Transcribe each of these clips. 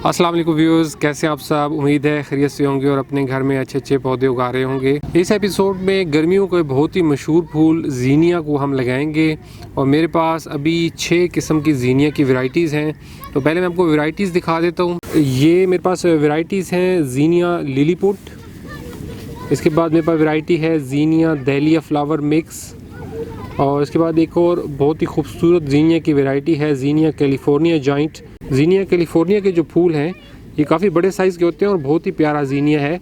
अस्सलाम वालेकुम व्यूअर्स, कैसे हैं आप सब। उम्मीद है खैरियत से होंगे और अपने घर में अच्छे अच्छे पौधे उगा रहे होंगे। इस एपिसोड में गर्मियों के बहुत ही मशहूर फूल ज़ीनिया को हम लगाएंगे और मेरे पास अभी 6 किस्म की ज़ीनिया की वैरायटीज़ हैं। तो पहले मैं आपको वैरायटीज़ दिखा देता हूँ। ये मेरे पास वैरायटीज़ हैं ज़ीनिया लिलीपुट, इसके बाद मेरे पास वैरायटी है ज़ीनिया दहलिया फ्लावर मिक्स, और इसके बाद एक और बहुत ही खूबसूरत ज़ीनिया की वैरायटी है Zeenia California joint. Zeenia California के जो फूल हैं ये काफ़ी बड़े साइज़ के होते हैं और बहुत ही प्यारा ज़ीनिया है।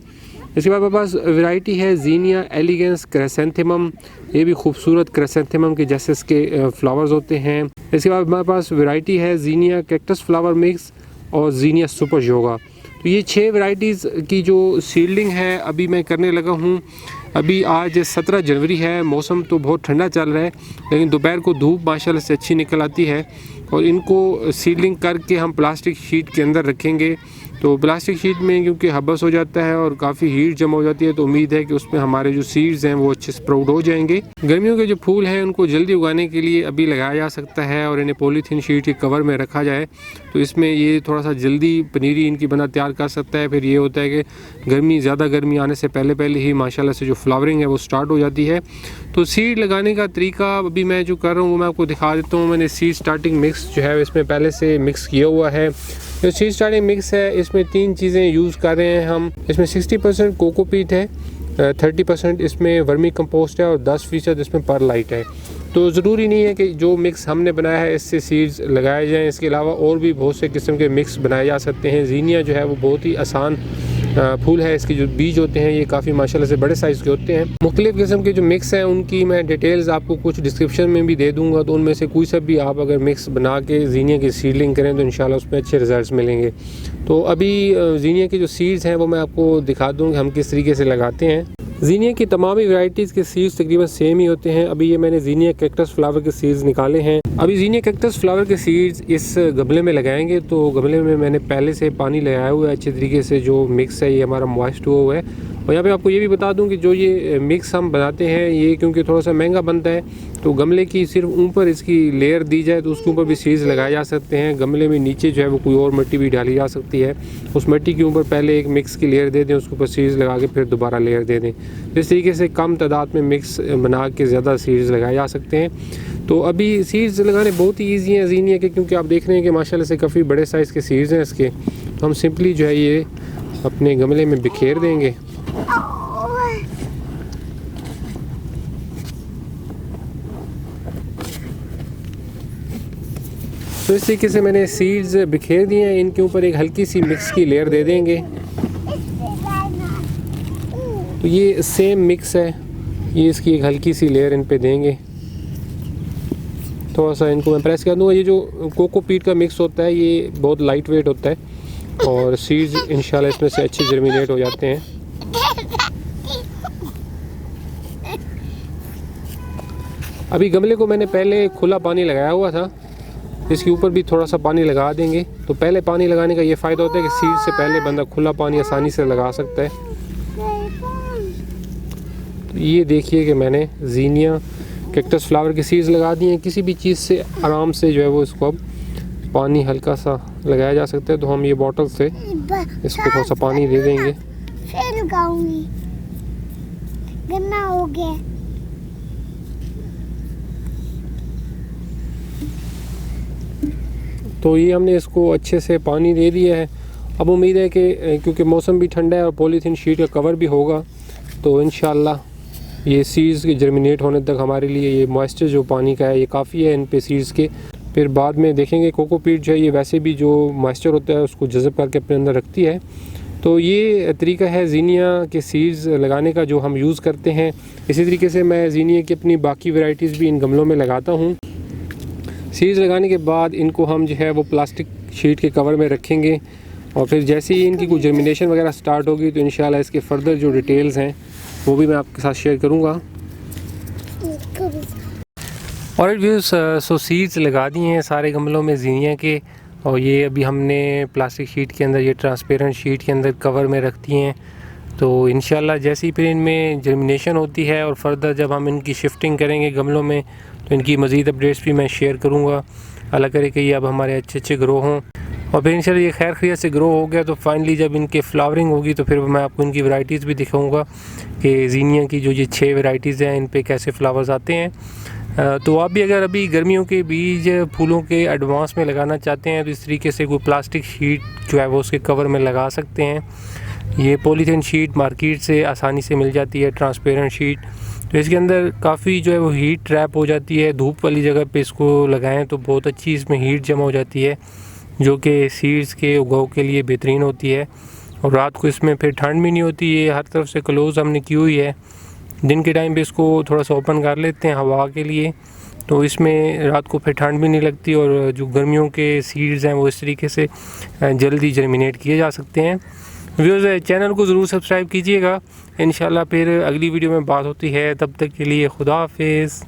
इसके बाद मेरे पास वैरायटी है ज़ीनिया एलिगेंस क्रेसेंथेमम, ये भी खूबसूरत क्रेसेंथेमम के जैसे इसके फ्लावर्स होते हैं। इसके बाद मेरे पास वैरायटी है ज़ीनिया कैक्टस फ्लावर मिक्स और ज़ीनिया सुपर योगा। तो ये 6 वैरायटीज़ की जो सीडलिंग है अभी मैं करने लगा हूँ। अभी आज 17 जनवरी है, मौसम तो बहुत ठंडा चल रहा है, लेकिन दोपहर को धूप माशाल्लाह से अच्छी निकल आती है। और इनको सीडलिंग करके हम प्लास्टिक शीट के अंदर रखेंगे। तो प्लास्टिक शीट में क्योंकि हबस हो जाता है और काफ़ी हीट जमा हो जाती है, तो उम्मीद है कि उसमें हमारे जो सीड्स हैं वो अच्छे स्प्राउट हो जाएंगे। गर्मियों के जो फूल हैं उनको जल्दी उगाने के लिए अभी लगाया जा सकता है और इन्हें पॉलीथीन शीट के कवर में रखा जाए तो इसमें ये थोड़ा सा जल्दी पनीरी इनकी बना तैयार कर सकता है। फिर ये होता है कि ज़्यादा गर्मी आने से पहले ही माशाल्लाह से जो फ्लावरिंग है वो स्टार्ट हो जाती है। तो सीड लगाने का तरीका अभी मैं जो कर रहा हूँ वो मैं आपको दिखा देता हूँ। मैंने सीड स्टार्टिंग मिक्स जो है इसमें पहले से मिक्स किया हुआ है। जो सीड स्टार्टिंग मिक्स है इसमें 3 चीज़ें यूज़ कर रहे हैं हम। इसमें 60% कोकोपीट है, 30% इसमें वर्मी कंपोस्ट है और 10% इसमें परलाइट है। तो ज़रूरी नहीं है कि जो मिक्स हमने बनाया है इससे सीड्स लगाए जाएं, इसके अलावा और भी बहुत से किस्म के मिक्स बनाए जा सकते हैं। ज़ीनिया जो है वो बहुत ही आसान फूल है, इसके जो बीज होते हैं ये काफ़ी माशाल्लाह से बड़े साइज़ के होते हैं। मुख्तलिफ़ किस्म के जो मिक्स हैं उनकी मैं डिटेल्स आपको कुछ डिस्क्रिप्शन में भी दे दूँगा, तो उनमें से कोई सा भी आप अगर मिक्स बना के ज़ीनिया की सीडलिंग करें तो इंशाल्लाह उसमें अच्छे रिज़ल्ट मिलेंगे। तो अभी ज़ीनिया के जो सीड्स हैं वो मैं आपको दिखा दूँ कि हम किस तरीके से लगाते हैं। ज़ीनिया की तमाम ही वैरायटीज़ के सीड्स तकरीबन सेम ही होते हैं। अभी ये मैंने ज़ीनिया कैक्टस फ्लावर के सीड्स निकाले हैं। अभी ज़ीनिया कैक्टस फ्लावर के सीड्स इस गमले में लगाएंगे। तो गमले में मैंने पहले से पानी लगाया हुआ है अच्छे तरीके से, जो मिक्स है ये हमारा मॉइस्ट हुआ है। और यहाँ पे आपको ये भी बता दूं कि जो ये मिक्स हम बनाते हैं ये क्योंकि थोड़ा सा महंगा बनता है, तो गमले की सिर्फ ऊपर इसकी लेयर दी जाए तो उसके ऊपर भी सीड्स लगाए जा सकते हैं। गमले में नीचे जो है वो कोई और मिट्टी भी डाली जा सकती है, उस मिट्टी के ऊपर पहले एक मिक्स की लेयर दे दें, उसके ऊपर सीड्स लगा के फिर दोबारा लेयर दे दें। इस तरीके से कम तादाद में मिक्स बना के ज़्यादा सीड्स लगाए जा सकते हैं। तो अभी सीड्स लगाने बहुत ही ईजी हैं ज़ीनिया के, क्योंकि आप देख रहे हैं कि माशाल्लाह से काफ़ी बड़े साइज़ के सीड्स हैं इसके। तो हम सिंपली जो है ये अपने गमले में बिखेर देंगे। तो इस तरीके से मैंने सीड्स बिखेर दिए हैं, इनके ऊपर एक हल्की सी मिक्स की लेयर दे देंगे। तो ये सेम मिक्स है, ये इसकी एक हल्की सी लेयर इन पे देंगे। थोड़ा सा इनको मैं प्रेस कर दूँगा। ये जो कोकोपीट का मिक्स होता है ये बहुत लाइट वेट होता है और सीड्स इंशाल्लाह इसमें से अच्छे जर्मिनेट हो जाते हैं। अभी गमले को मैंने पहले खुला पानी लगाया हुआ था, इसके ऊपर भी थोड़ा सा पानी लगा देंगे। तो पहले पानी लगाने का ये फ़ायदा होता है कि सीड से पहले बंदा खुला पानी आसानी से लगा सकता है। तो ये देखिए कि मैंने ज़ीनिया कैक्टस फ्लावर के सीड्स लगा दिए हैं। किसी भी चीज़ से आराम से जो है वो इसको अब पानी हल्का सा लगाया जा सकता है। तो हम ये बॉटल से इसको थोड़ा सा पानी दे देंगे। फिर लगाऊंगी, गन्ना हो गया। तो ये हमने इसको अच्छे से पानी दे दिया है। अब उम्मीद है कि क्योंकि मौसम भी ठंडा है और पॉलीथीन शीट का कवर भी होगा, तो इंशाल्लाह ये सीड्स के जर्मिनेट होने तक हमारे लिए ये मॉइस्चर जो पानी का है ये काफ़ी है इन पे सीड्स के। फिर बाद में देखेंगे कोकोपीट जो है ये वैसे भी जो मॉइस्चर होता है उसको जज़ब करके अपने अंदर रखती है। तो ये तरीका है ज़ीनिया के सीड्स लगाने का जो हम यूज़ करते हैं। इसी तरीके से मैं ज़ीनिया की अपनी बाकी वैरायटीज़ भी इन गमलों में लगाता हूँ। सीड्स लगाने के बाद इनको हम जो है वो प्लास्टिक शीट के कवर में रखेंगे और फिर जैसे ही इनकी कुछ जर्मिनेशन वगैरह स्टार्ट होगी तो इंशाल्लाह इसके फर्दर जो डिटेल्स हैं वो भी मैं आपके साथ शेयर करूँगा। और व्यूज़ सो सीड्स लगा दिए हैं सारे गमलों में ज़ीनिया के, और ये अभी हमने प्लास्टिक शीट के अंदर, ये ट्रांसपेरेंट शीट के अंदर कवर में रख दिए हैं। तो इंशाल्लाह जैसे ही फिर इनमें जर्मिनेशन होती है और फर्दर जब हम इनकी शिफ्टिंग करेंगे गमलों में तो इनकी मज़ीद अपडेट्स भी मैं शेयर करूँगा। अल्लाह करे कि ये अब हमारे अच्छे अच्छे ग्रो हों और फिर इंशाल्लाह ये खैर खैरियत से ग्रो हो गया तो फाइनली जब इनके फ्लावरिंग होगी तो फिर मैं आपको इनकी वैरायटीज़ भी दिखाऊंगा कि ज़ीनिया की जो ये 6 वैरायटीज़ हैं इन पे कैसे फ्लावर्स आते हैं। तो आप भी अगर अभी गर्मियों के बीज फूलों के एडवांस में लगाना चाहते हैं तो इस तरीके से कोई प्लास्टिक शीट जो है वो उसके कवर में लगा सकते हैं। ये पॉलीथीन शीट मार्केट से आसानी से मिल जाती है, ट्रांसपेरेंट शीट। तो इसके अंदर काफ़ी जो है वो हीट ट्रैप हो जाती है। धूप वाली जगह पे इसको लगाएं तो बहुत अच्छी इसमें हीट जमा हो जाती है जो कि सीड्स के उगाव के लिए बेहतरीन होती है। और रात को इसमें फिर ठंड भी नहीं होती। ये हर तरफ से क्लोज़ हमने की हुई है। दिन के टाइम पे इसको थोड़ा सा ओपन कर लेते हैं हवा के लिए, तो इसमें रात को फिर ठंड भी नहीं लगती और जो गर्मियों के सीड्स हैं वो इस तरीके से जल्दी जर्मिनेट किए जा सकते हैं। व्यूअर्स, चैनल को ज़रूर सब्सक्राइब कीजिएगा। इंशाल्लाह फिर अगली वीडियो में बात होती है, तब तक के लिए खुदा हाफिज़।